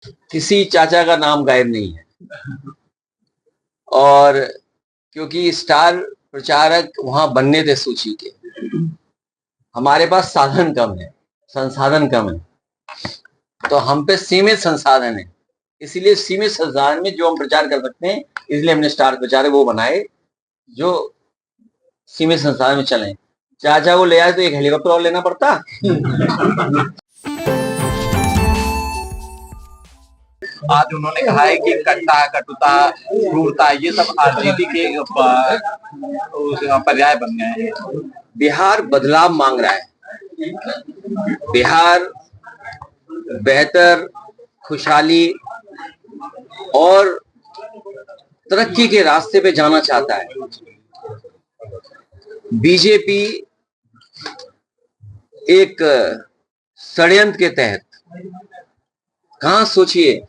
किसी चाचा का नाम गायब नहीं है। और क्योंकि स्टार प्रचारक वहां बनने थे सूची के, हमारे पास साधन कम है, संसाधन कम है, तो हम पे सीमित संसाधन है। इसीलिए सीमित संसाधन में जो हम प्रचार कर सकते हैं, इसलिए हमने स्टार प्रचारक वो बनाए जो सीमित संसाधन में चले। चाचा को ले आए तो एक हेलीकॉप्टर और लेना पड़ता। आज उन्होंने कहा है कि कट्टा, कटुता, क्रूरता ये सब राजनीति के पर्याय बन गए हैं। बिहार बदलाव मांग रहा है। बिहार बेहतर, खुशहाली और तरक्की के रास्ते पे जाना चाहता है। बीजेपी एक षड्यंत्र के तहत, कहां सोचिए,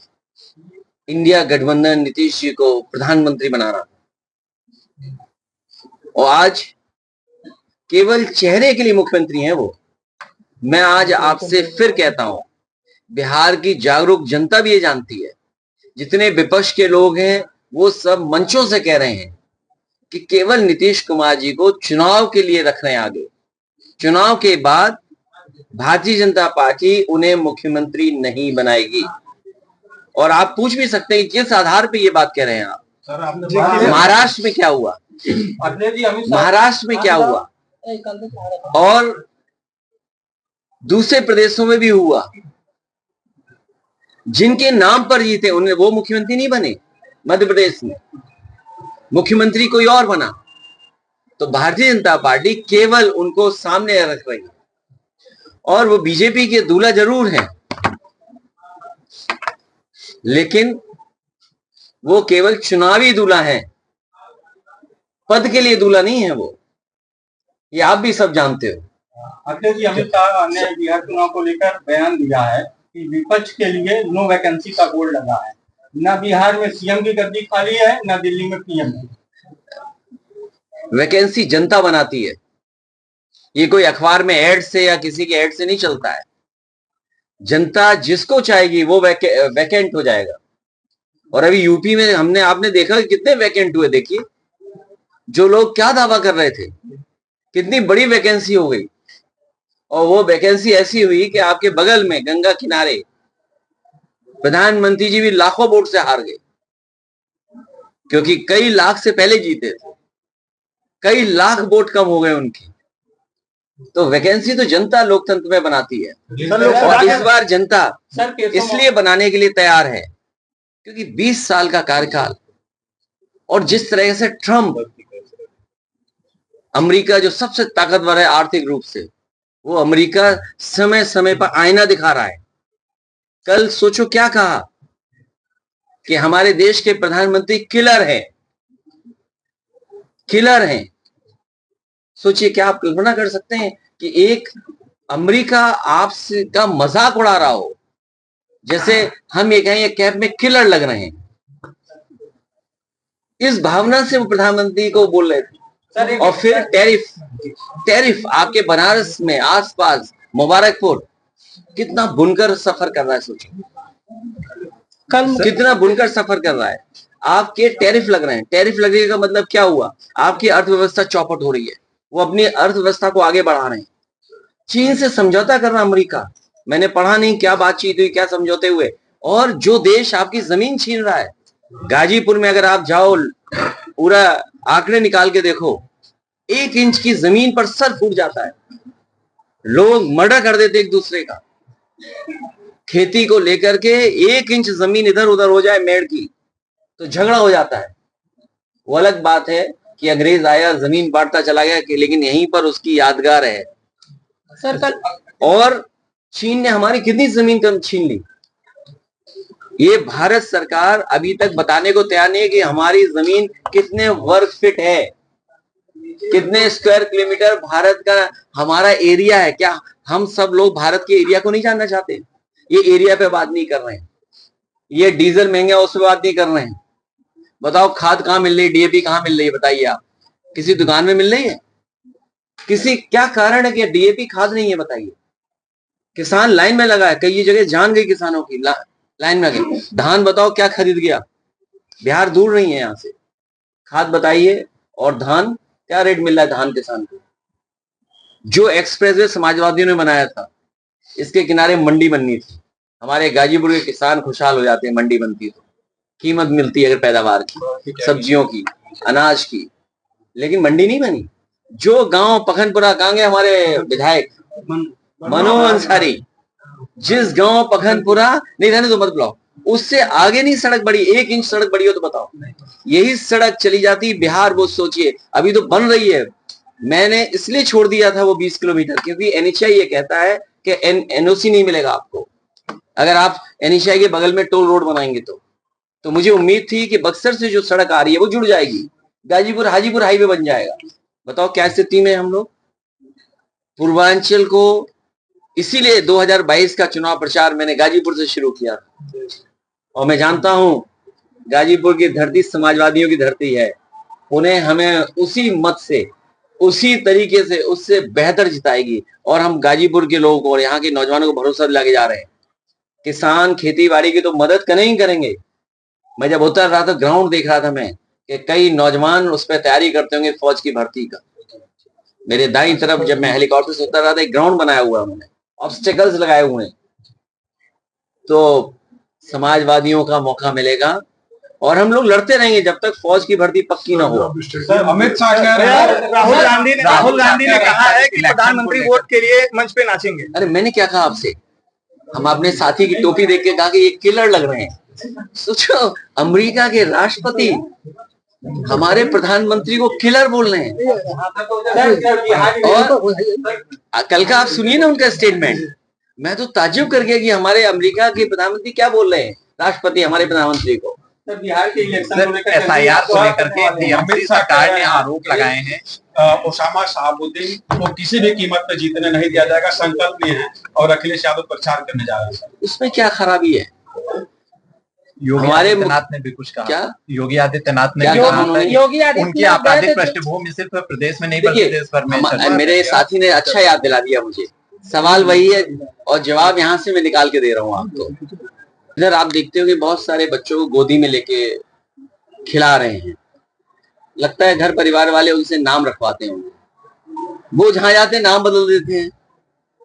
इंडिया गठबंधन नीतीश जी को प्रधानमंत्री बना रहा, और आज केवल चेहरे के लिए मुख्यमंत्री हैं वो। मैं आज आपसे फिर कहता हूं, बिहार की जागरूक जनता भी ये जानती है, जितने विपक्ष के लोग हैं वो सब मंचों से कह रहे हैं कि केवल नीतीश कुमार जी को चुनाव के लिए रख रहे हैं आगे। चुनाव के बाद भारतीय जनता पार्टी उन्हें मुख्यमंत्री नहीं बनाएगी। और आप पूछ भी सकते हैं किस आधार पे ये बात कह रहे हैं आप। महाराष्ट्र में क्या हुआ, महाराष्ट्र में क्या हुआ, और दूसरे प्रदेशों में भी हुआ। जिनके नाम पर जीते उन्हें वो मुख्यमंत्री नहीं बने। मध्य प्रदेश में मुख्यमंत्री कोई और बना, तो भारतीय जनता पार्टी केवल उनको सामने रख रही है। और वो बीजेपी के दूल्हा जरूर हैं, लेकिन वो केवल चुनावी दूल्हा है, पद के लिए दूल्हा नहीं है वो। ये आप भी सब जानते हो। अखिलेश जी, अमित शाह ने बिहार चुनाव को लेकर बयान दिया है कि विपक्ष के लिए नो वैकेंसी का बोर्ड लगा है। न बिहार में सीएम की गद्दी खाली है, न दिल्ली में पीएम है। वैकेंसी जनता बनाती है, ये कोई अखबार में एड से या किसी के एड से नहीं चलता है। जनता जिसको चाहेगी वो वैकेंट हो जाएगा। और अभी यूपी में आपने देखा कितने वैकेंट हुए। देखिए, जो लोग क्या दावा कर रहे थे, कितनी बड़ी वैकेंसी हो गई। और वो वैकेंसी ऐसी हुई कि आपके बगल में गंगा किनारे प्रधानमंत्री जी भी लाखों वोट से हार गए, क्योंकि कई लाख से पहले जीते थे, कई लाख वोट कम हो गए उनकी। तो वैकेंसी तो जनता लोकतंत्र में बनाती है। और इस बार जनता इसलिए बनाने के लिए तैयार है क्योंकि 20 साल का कार्यकाल, और जिस तरह से ट्रंप, अमेरिका जो सबसे ताकतवर है आर्थिक रूप से, वो अमेरिका समय समय पर आईना दिखा रहा है। कल सोचो क्या कहा कि हमारे देश के प्रधानमंत्री किलर हैं, किलर हैं। सोचिए, क्या आप कल्पना कर सकते हैं कि एक अमेरिका आपसे का मजाक उड़ा रहा हो, जैसे हम ये कहें ये कैब में किलर लग रहे हैं। इस भावना से वो प्रधानमंत्री को बोल रहे थे। और फिर टैरिफ आपके बनारस में आसपास मुबारकपुर कितना बुनकर सफर कर रहा है। सोचिए कितना बुनकर सफर कर रहा है। आपके टैरिफ लग रहे हैं। टैरिफ लगने का मतलब क्या हुआ, आपकी अर्थव्यवस्था चौपट हो रही है। वो अपनी अर्थव्यवस्था को आगे बढ़ा रहे हैं। चीन से समझौता कर रहा अमेरिका, मैंने पढ़ा नहीं क्या बातचीत हुई, क्या समझौते हुए। और जो देश आपकी जमीन छीन रहा है, गाजीपुर में अगर आप जाओ, पूरा आंकड़े निकाल के देखो, 1 इंच की जमीन पर सर फूट जाता है। लोग मर्डर कर देते एक दूसरे का। खेती को लेकर के 1 इंच जमीन इधर उधर हो जाए मेड़ की तो झगड़ा हो जाता है। वो अलग बात है कि अंग्रेज आया, जमीन बांटता चला गया, लेकिन यहीं पर उसकी यादगार है। और चीन ने हमारी कितनी जमीन कम छीन ली। ये भारत सरकार अभी तक बताने को तैयार नहीं है कि हमारी जमीन कितने वर्ग फीट है, कितने स्क्वायर किलोमीटर भारत का हमारा एरिया है। क्या हम सब लोग भारत के एरिया को नहीं जानना चाहते? ये एरिया पे बात नहीं कर रहे हैं, ये डीजल महंगा उस पर बात नहीं कर रहे हैं। बताओ खाद कहाँ मिल रही है, डीएपी कहाँ मिल रही है? बताइए आप, किसी दुकान में मिल रही है? किसी क्या कारण है कि डीएपी खाद नहीं है? बताइए। किसान लाइन में लगा है, कई जगह जान गई किसानों की, लाइन में आगे। धान बताओ क्या खरीद गया, बिहार दूर नहीं है यहाँ से, खाद बताइए और धान क्या रेट मिल रहा है धान किसान को। जो एक्सप्रेसवे समाजवादियों ने बनाया था, इसके किनारे मंडी बननी थी, हमारे गाजीपुर के किसान खुशहाल हो जाते हैं, मंडी बनती तो कीमत मिलती है अगर पैदावार की, सब्जियों की, अनाज की, लेकिन मंडी नहीं बनी। जो गांव पखनपुरा, कहाँ गए हमारे विधायक मनो अंसारी, जिस गांव पखनपुरा, नहीं रहने तो मत बुलाओ, उससे आगे नहीं सड़क बड़ी, 1 इंच सड़क बड़ी हो तो बताओ, यही सड़क चली जाती बिहार, वो सोचिए अभी तो बन रही है। मैंने इसलिए छोड़ दिया था वो 20 किलोमीटर, क्योंकि एनएचआई ये कहता है कि एनओसी नहीं मिलेगा आपको अगर आप एनएचआई के बगल में टोल रोड बनाएंगे तो मुझे उम्मीद थी कि बक्सर से जो सड़क आ रही है वो जुड़ जाएगी, गाजीपुर हाजीपुर हाईवे बन जाएगा। बताओ क्या स्थिति में हम लोग। पूर्वांचल को इसीलिए 2022 का चुनाव प्रचार मैंने गाजीपुर से शुरू किया, और मैं जानता हूं गाजीपुर की धरती समाजवादियों की धरती है, उन्हें हमें उसी मत से, उसी तरीके से, उससे बेहतर जिताएगी। और हम गाजीपुर के लोगों को और यहाँ के नौजवानों को भरोसा दिला के जा रहे हैं, किसान खेती बाड़ी की तो मदद करें ही करेंगे। मैं जब उतर रहा था, ग्राउंड देख रहा था मैं कि कई नौजवान उस पर तैयारी करते होंगे फौज की भर्ती का। मेरे दाईं तरफ जब मैं हेलीकॉप्टर से उतर रहा था, एक ग्राउंड बनाया हुआ उन्होंने, ऑब्स्टेकल्स लगाए हुए हैं। तो समाजवादियों का मौका मिलेगा और हम लोग लड़ते रहेंगे जब तक फौज की भर्ती पक्की ना हो। अमित शाह कह रहे हैं, राहुल गांधी ने कहा है कि प्रधानमंत्री वोट के लिए मंच पे नाचेंगे। अरे मैंने क्या कहा आपसे, हम अपने साथी की टोपी देख के कहा कि ये किलर लग रहे हैं। सोचो, अमेरिका के राष्ट्रपति हमारे प्रधानमंत्री को किलर बोल रहे हैं। और कल का आप सुनिए ना उनका स्टेटमेंट, मैं तो ताज्जुब कर गया कि हमारे अमेरिका के प्रधानमंत्री क्या बोल रहे हैं, राष्ट्रपति हमारे प्रधानमंत्री को। बिहार के इलेक्शन एफआईआर को लेकर के अमित सरकार ने आरोप लगाए हैं। ओसामा शहाबुद्दीन को किसी भी कीमत पर जीतने नहीं दिया जाएगा, संकल्प में है, और अखिलेश यादव प्रचार करने जा रहे हैं। उसमें क्या खराबी है? योगी आदित्यनाथ ने भी कुछ कहा। क्या योगी आदित्यनाथ ने क्या भी कहा? उनकी आपराधिक पृष्ठभूमि सिर्फ प्रदेश में नहीं बल्कि देश भर में। मेरे साथी ने अच्छा याद दिला दिया मुझे, सवाल वही है और जवाब यहाँ से मैं निकाल के दे रहा हूँ आपको। इधर आप देखते हो कि बहुत सारे बच्चों को गोदी में लेके खिला रहे हैं, लगता है घर परिवार वाले उनसे नाम रखवाते हैं उनको, वो जहां जाते हैं नाम बदल देते हैं।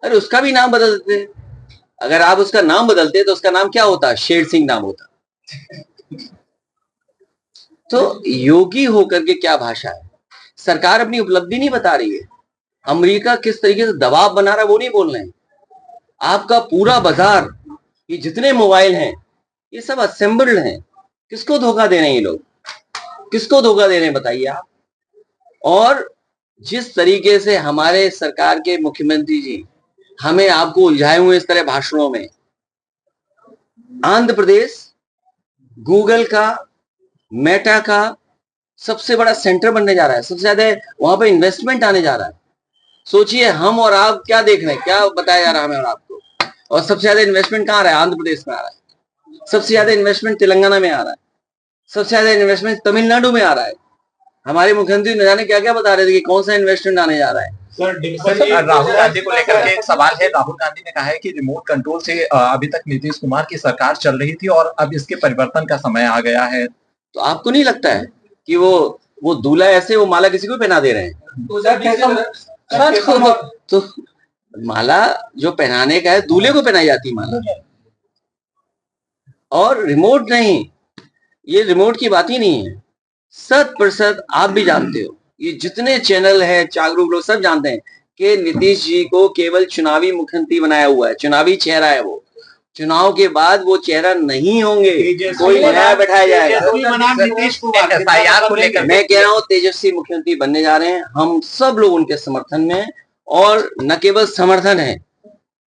अरे उसका भी नाम बदल देते हैं। अगर आप उसका नाम बदलते तो उसका नाम क्या होता? शेर सिंह नाम होता। तो योगी होकर के क्या भाषा है? सरकार अपनी उपलब्धि नहीं बता रही है, अमेरिका किस तरीके से दबाव बना रहा है वो नहीं बोल रहे हैं। आपका पूरा बाजार, ये जितने मोबाइल हैं ये सब असेंबल्ड हैं। किसको धोखा दे रहे हैं ये लोग? किसको धोखा दे रहे हैं बताइए आप। और जिस तरीके से हमारे सरकार के मुख्यमंत्री जी हमें आपको उलझाए हुए इस तरह भाषणों में, आंध्र प्रदेश गूगल का, मेटा का सबसे बड़ा सेंटर बनने जा रहा है, सबसे ज्यादा वहां पर इन्वेस्टमेंट आने जा रहा है। सोचिए हम और आप क्या देख रहे हैं, क्या बताया जा रहा है हमें और आपको, और सबसे ज्यादा इन्वेस्टमेंट कहाँ आ रहा है? आंध्र प्रदेश में आ रहा है। सबसे ज्यादा इन्वेस्टमेंट तेलंगाना में आ रहा है। सबसे ज्यादा इन्वेस्टमेंट तमिलनाडु में आ रहा है। हमारे मुख्यमंत्री न जाने क्या क्या बता रहे थे कि कौन सा इन्वेस्टमेंट आने जा रहा है। राहुल गांधी को लेकर के एक सवाल है। राहुल गांधी ने कहा है कि रिमोट कंट्रोल से अभी तक नीतीश कुमार की सरकार चल रही थी और अब इसके परिवर्तन का समय आ गया है। तो आपको नहीं लगता है कि वो दूल्हा ऐसे वो माला किसी को पहना दे रहे हैं? तो माला जो पहनाने का है दूल्हे को पहनाई जाती माला, और रिमोट नहीं। ये रिमोट की बात ही नहीं है। 100% आप भी जानते हो, ये जितने चैनल है जागरूक लोग सब जानते हैं कि नीतीश जी को केवल चुनावी मुख्यमंत्री बनाया हुआ है, चुनावी चेहरा है वो। चुनाव के बाद वो चेहरा नहीं होंगे, कोई नया बैठाया जाएगा। मैं कह रहा हूँ तेजस्वी मुख्यमंत्री बनने जा रहे हैं, हम सब लोग उनके समर्थन में, और न केवल समर्थन है,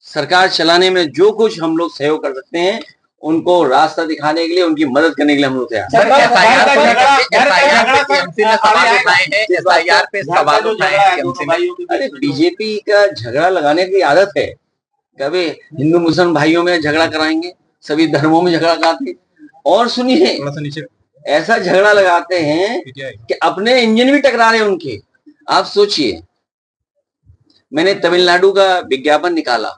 सरकार चलाने में जो कुछ हम लोग सहयोग कर सकते हैं उनको रास्ता दिखाने के लिए, उनकी मदद करने के लिए हम लोग तैयार। अरे बीजेपी का झगड़ा लगाने की आदत है, कभी हिंदू मुसलमान भाइयों में झगड़ा कराएंगे, सभी धर्मों में झगड़ा कराते। और सुनिए, ऐसा झगड़ा लगाते हैं कि अपने इंजन भी टकरा रहे हैं उनके। आप सोचिए, मैंने तमिलनाडु का विज्ञापन निकाला,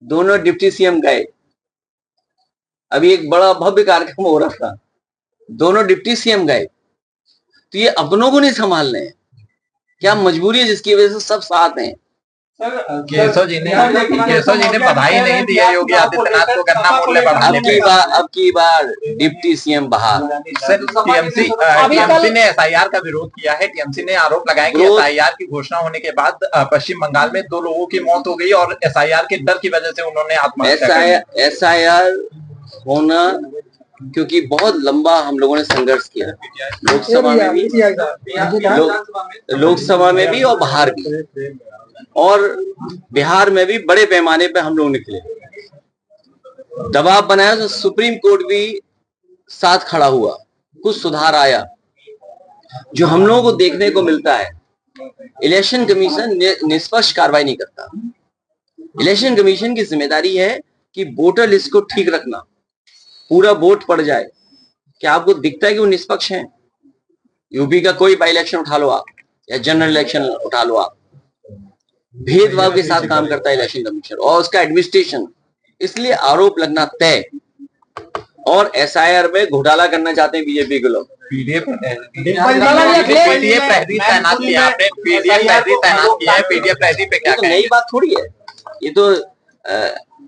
दोनों डिप्टी सीएम गए, अभी एक बड़ा भव्य कार्यक्रम हो रहा था, दोनों डिप्टी सीएम गए, तो ये अपनों को नहीं संभाल रहे हैं। क्या मजबूरी है जिसकी वजह से सब साथ हैं? केशव जी ने बधाई नहीं दी है योगी आदित्यनाथ को गन्ना मूल्य बढ़ाने के बाद। अब की बार डिप्टी सीएम बाहर। सर, टीएमसी ने एसआईआर का विरोध किया है। टीएमसी ने आरोप लगाया कि एसआईआर की घोषणा होने के बाद पश्चिम बंगाल में 2 लोगों की मौत हो गई और एसआईआर के डर की वजह से उन्होंने आत्महत्या की। एसआईआर होना, क्योंकि बहुत लंबा हम लोगों ने संघर्ष किया, लोकसभा में भी और बाहर भी, और बिहार में भी बड़े पैमाने पे हम लोग निकले, दबाव बनाया, तो सुप्रीम कोर्ट भी साथ खड़ा हुआ, कुछ सुधार आया। जो हम लोगों को देखने को मिलता है, इलेक्शन कमीशन निष्पक्ष कार्रवाई नहीं करता। इलेक्शन कमीशन की जिम्मेदारी है कि वोटर लिस्ट को ठीक रखना, पूरा वोट पड़ जाए। क्या आपको दिखता है कि वो निष्पक्ष हैं? यूपी का कोई बाई इलेक्शन उठा लो आप, या जनरल इलेक्शन उठा लो आप, भेदभाव के साथ काम करता है इलेक्शन कमीशन और उसका एडमिनिस्ट्रेशन। इसलिए आरोप लगना तय। और एसआईआर में घोटाला करना चाहते हैं बीजेपी के लोग। पीडीए प्रहरी तैनात किया आपने, पीडीए प्रहरी पे क्या नई बात थोड़ी है, ये तो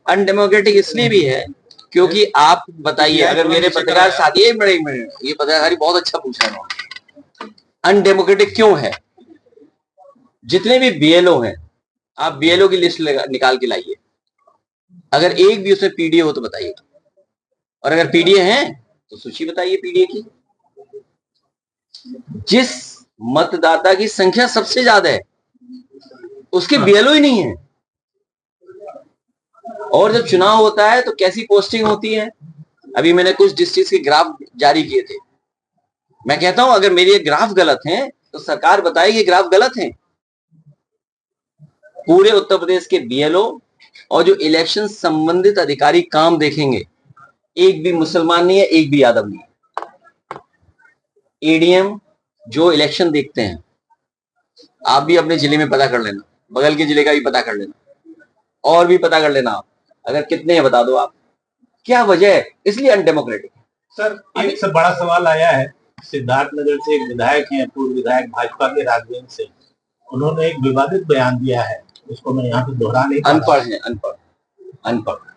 अनडेमोक्रेटिक इसलिए भी है क्योंकि आप बताइए, अगर मेरे पत्रकार साथी, ये पत्रकारी बहुत अच्छा पूछा है, अनडेमोक्रेटिक क्यों है? जितने भी बीएलओ हैं, आप बीएलओ की लिस्ट निकाल के लाइए, अगर एक भी उसमें पीडीए हो तो बताइए, और अगर पीडीए हैं तो सूची बताइए पीडीए की। जिस मतदाता की संख्या सबसे ज्यादा है उसके बीएलओ ही नहीं है। और जब चुनाव होता है तो कैसी पोस्टिंग होती है? अभी मैंने कुछ डिस्ट्रिक्ट के ग्राफ जारी किए थे। मैं कहता हूं अगर मेरे ये ग्राफ गलत हैं तो सरकार बताए कि ग्राफ गलत हैं। पूरे उत्तर प्रदेश के बीएलओ और जो इलेक्शन संबंधित अधिकारी काम देखेंगे, एक भी मुसलमान नहीं है, एक भी यादव नहीं है। एडीएम जो इलेक्शन देखते हैं, आप भी अपने जिले में पता कर लेना, बगल के जिले का भी पता कर लेना, और भी पता कर लेना आप, अगर कितने हैं बता दो आप। क्या वजह है? इसलिए अनडेमोक्रेटिक। सर, एक से बड़ा सवाल आया है, सिद्धार्थनगर से एक विधायक हैं, पूर्व विधायक भाजपा के राजगंज से, उन्होंने एक विवादित बयान दिया है, उसको मैं यहाँ पे दोहरा नहीं। अनपढ़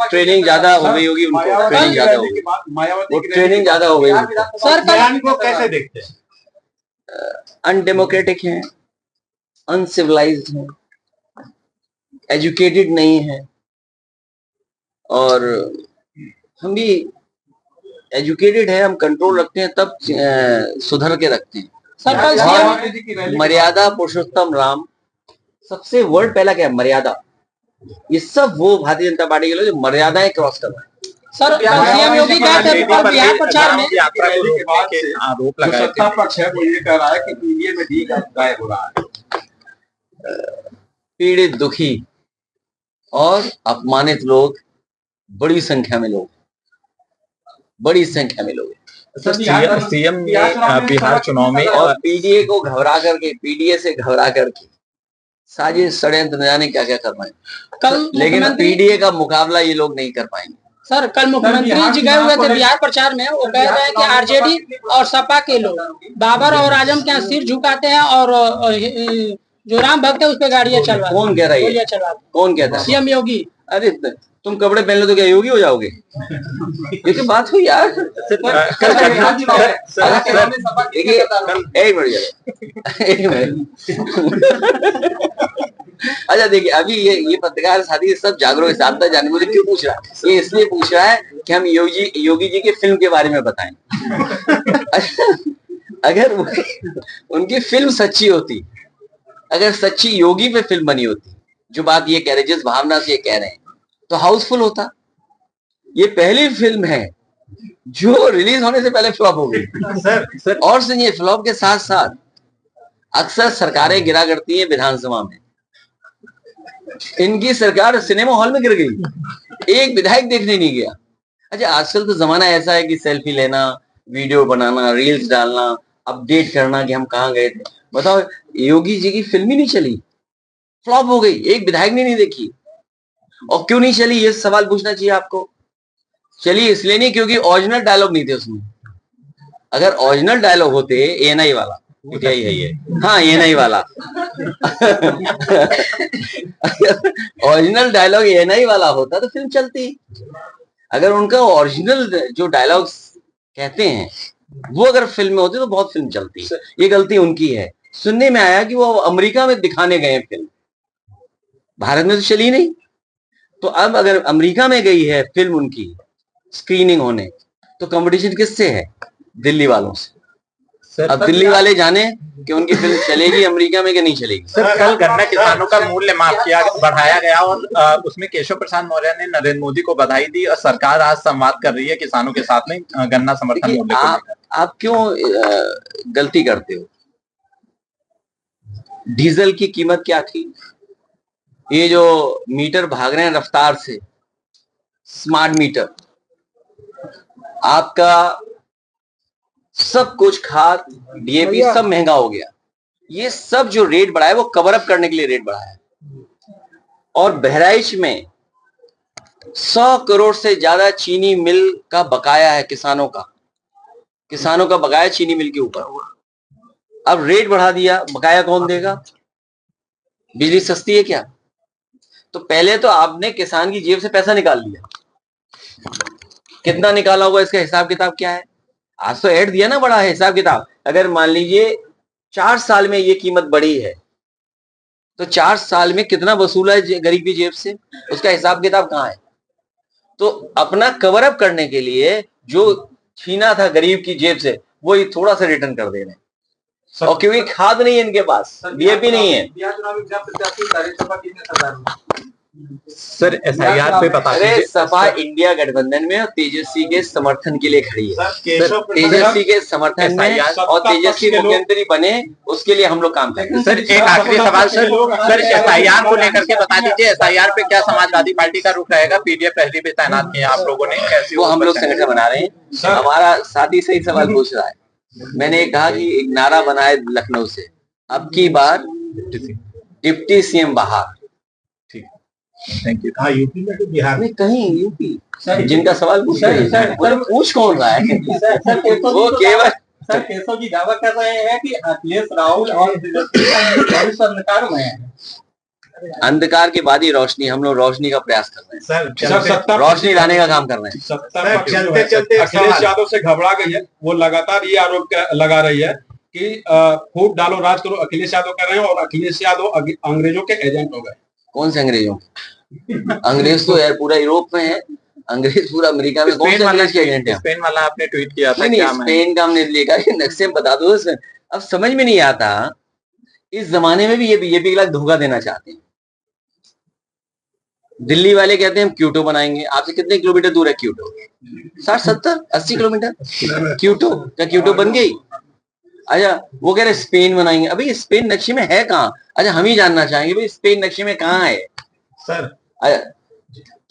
ट्रेनिंग ज्यादा हो गई होगी उनको, ट्रेनिंग ज्यादा हो गई। सर, बयान को कैसे देखते हैं? अनडेमोक्रेटिक है, अनसिविलाइज्ड है, एजुकेटेड नहीं है, और हम भी एजुकेटेड है, हम कंट्रोल रखते हैं तब सुधर के रखते हैं। सर, मर्यादा पुरुषोत्तम राम, सबसे वर्ड पहला क्या है? मर्यादा। ये सब वो भारतीय जनता पार्टी के लोग जो मर्यादाएं क्रॉस कर रहे हैं। सर, सीएम योगी बिहार प्रचार में आरोप लगाए थे। सत्ता पक्ष है वो ये कह रहा है कि पीडीए में डी गायब हो रहा है। पीड़ित, दुखी और अपमानित लोग बड़ी संख्या में लोग सीएम बिहार चुनाव में, और पीडीए को घबरा करके, पीडीए से घबरा करके साजिश, षड्यंत्र, न जाने क्या क्या कर पाएंगे, लेकिन पीडीए का मुकाबला ये लोग नहीं कर पाएंगे। सर, कल मुख्यमंत्री जी गए हुए थे बिहार प्रचार में, वो कह रहे हैं कि आरजेडी और सपा के लोग बाबर और आजम के यहाँ सिर झुकाते हैं और जो राम भक्त है उस पर गाड़ियां चलवा। कौन कह रहा है? कौन कहता है? सीएम योगी। अरे तुम कपड़े पहन लो तो क्या योगी हो जाओगे? ये तो बात हुई यार। एक मिनट अच्छा देखिए, अभी ये पत्रकार साथी सब जागरूक जानता जाने, मुझे क्यों पूछ रहा है? ये इसलिए पूछ रहा है कि हम योगी जी के फिल्म के बारे में बताएं। अगर उनकी फिल्म सच्ची होती, अगर सच्ची योगी पे फिल्म बनी होती, जो बात ये कह रहे, जिस भावना से ये कह रहे हैं, तो हाउसफुल होता। ये पहली फिल्म है जो रिलीज होने से पहले फ्लॉप हो गई। सर, और सुनिए, फ्लॉप के साथ साथ अक्सर सरकारें गिरा करती हैं विधानसभा में। इनकी सरकार सिनेमा हॉल में गिर गई, एक विधायक देखने नहीं गया। अच्छा, आजकल तो जमाना ऐसा है कि सेल्फी लेना, वीडियो बनाना, रील्स डालना, अपडेट करना कि हम कहाँ गए थे। बताओ, योगी जी की फिल्म ही नहीं चली, फ्लॉप हो गई, एक विधायक ने नहीं देखी। और क्यों नहीं चली, ये सवाल पूछना चाहिए आपको। चलिए इसलिए नहीं क्योंकि ओरिजिनल डायलॉग नहीं थे उसमें। अगर ओरिजिनल डायलॉग होते, एएनआई वाला, यही है ये, हाँ एएनआई वाला ओरिजिनल डायलॉग एएनआई वाला होता तो फिल्म चलती। अगर उनका ओरिजिनल जो डायलॉग्स कहते हैं वो अगर फिल्म में होती तो बहुत फिल्म चलती। ये गलती उनकी है। सुनने में आया कि वो अमेरिका में दिखाने गए फिल्म, भारत में तो चली नहीं। तो अब अगर अमेरिका में गई है फिल्म उनकी स्क्रीनिंग होने, तो कंपटीशन किससे है? दिल्ली वालों से। अब दिल्ली वाले जाने कि उनकी फिल्म चलेगी अमेरिका में कि नहीं चलेगी। सर कल गन्ना किसानों का मूल्य माफ किया बढ़ाया गया और उसमें केशव प्रसाद मौर्य ने नरेंद्र मोदी को बधाई दी और सरकार आज संवाद कर रही है किसानों के साथ में गन्ना समर्थन मूल्य को। आप क्यों गलती करते हो? डीजल की कीमत क्या थी? ये जो मीटर भाग रहे हैं रफ्तार से, स्मार्ट मीटर, आपका सब कुछ खाद डीएपी सब महंगा हो गया। ये सब जो रेट बढ़ा है वो कवर अप करने के लिए रेट बढ़ा है। और बहराइच में 100 करोड़ से ज्यादा चीनी मिल का बकाया है किसानों का बकाया चीनी मिल के ऊपर। अब रेट बढ़ा दिया, बकाया कौन देगा? बिजली सस्ती है क्या? तो पहले तो आपने किसान की जेब से पैसा निकाल लिया, कितना निकाला होगा इसका हिसाब किताब क्या है? आज तो ऐड दिया ना, बड़ा है हिसाब किताब। अगर मान लीजिए 4 साल में ये कीमत बढ़ी है तो 4 साल में कितना वसूला है गरीब की जेब से, उसका हिसाब किताब कहाँ है? तो अपना कवर अप करने के लिए जो छीना था गरीब की जेब से वो थोड़ा सा रिटर्न कर दे रहे हैं। और क्योंकि खाद नहीं है इनके पास, डीएपी नहीं है। सर एसआईआर पे बता दीजिए। अरे सपा इंडिया गठबंधन में और तेजस्वी के समर्थन के लिए खड़ी है। तेजस्वी के समर्थन में और तेजस्वी मुख्यमंत्री बने उसके लिए हम लोग काम करेंगे। सर एक आखिरी सवाल सर एसआईआर को लेकर के बता दीजिए, एसआईआर पे क्या समाजवादी पार्टी का रुख रहेगा? पीडीएफ पहले भी तैनात किए आप लोगों ने, कैसे वो हम लोग संगठन बना रहे हैं। हमारा साथी सही सवाल पूछ रहा है। मैंने कहा कि एक नारा बनाए लखनऊ से, अब की बार डिप्टी सीएम बाहर। Thank you. हाँ यूपी में तो बिहार में कहीं यूपी जिनका सवाल पूछ कौन रहा है? वो केवल सर केशव जी दावा कर रहे हैं कि अखिलेश राहुल और अंधकार में है। अंधकार के बाद ही रोशनी, हम लोग रोशनी का प्रयास कर रहे हैं सर, रोशनी लाने का काम कर रहे हैं। चलते चलते अखिलेश यादव से घबरा गई है। वो लगातार ये आरोप लगा रही है कि फूट डालो राज करो अखिलेश यादव कर रहे हैं और अखिलेश यादव अंग्रेजों के एजेंट हो गए। कौन से अंग्रेजों? अंग्रेज तो यार पूरा यूरोप में है, अंग्रेज पूरा अमेरिका में। कौन से अंग्रेज के एजेंट है? स्पेन वाला आपने ट्वीट किया था। नहीं, स्पेन का हमने लिखा, नक्शे में बता दो। अब समझ में नहीं आता, इस जमाने में भी ये बीजेपी के लिए धोखा देना चाहते हैं। दिल्ली वाले कहते हैं हम क्यूटो बनाएंगे। आपसे कितने किलोमीटर दूर है क्यूटो? 60, 70, 80 किलोमीटर। क्यूटो बन गई। अच्छा वो कह रहे स्पेन बनाएंगे। अभी स्पेन नक्शे में है कहाँ? अच्छा हम ही जानना चाहेंगे भाई स्पेन नक्शे में कहाँ है सर?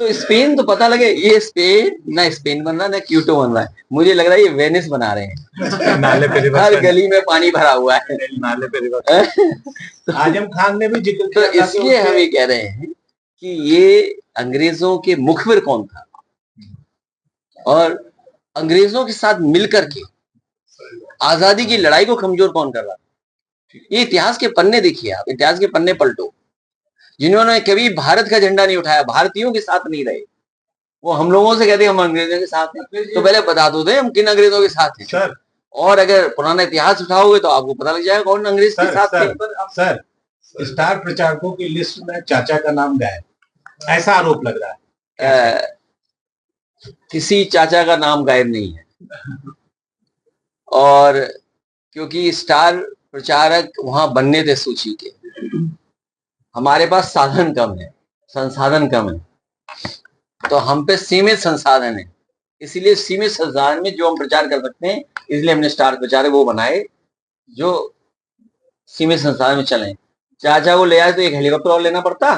तो स्पेन तो पता लगे। ये स्पेन ना स्पेन बन रहा ना क्यूटो बन रहा है। मुझे लग रहा है ये वेनिस बना रहे हैं। नाले पे हर गली में पानी भरा हुआ है। नाले पे आजम खान ने भी जिक्र किया। तो इसलिए हम ये कह रहे हैं कि ये अंग्रेजों के मुखबिर कौन था और अंग्रेजों के साथ मिलकर के आजादी की लड़ाई को कमजोर कौन कर रहा था। ये इतिहास के पन्ने देखिए, आप इतिहास के पन्ने पलटो। जिन्होंने कभी भारत का झंडा नहीं उठाया, भारतीयों के साथ नहीं रहे, वो हम लोगों से कहते हैं हम अंग्रेजों के साथ हैं। तो पहले बता दो दे हम किन अंग्रेजों के साथ हैं सर। और अगर पुराना इतिहास उठाओगे तो आपको पता लग जाएगा कौन अंग्रेज के साथ थे। सर स्टार प्रचारकों की लिस्ट में चाचा का नाम गायब, ऐसा आरोप लग रहा है। किसी चाचा का नाम गायब नहीं है। और क्योंकि स्टार प्रचारक वहां बनने थे सूची के, हमारे पास साधन कम है, संसाधन कम है, तो हम पे सीमित संसाधन है। इसीलिए सीमित संसाधन में जो हम प्रचार कर सकते हैं, इसलिए हमने स्टार प्रचारक वो बनाए जो सीमित संसाधन में चले। चाचा को ले आए तो एक हेलीकॉप्टर और लेना पड़ता।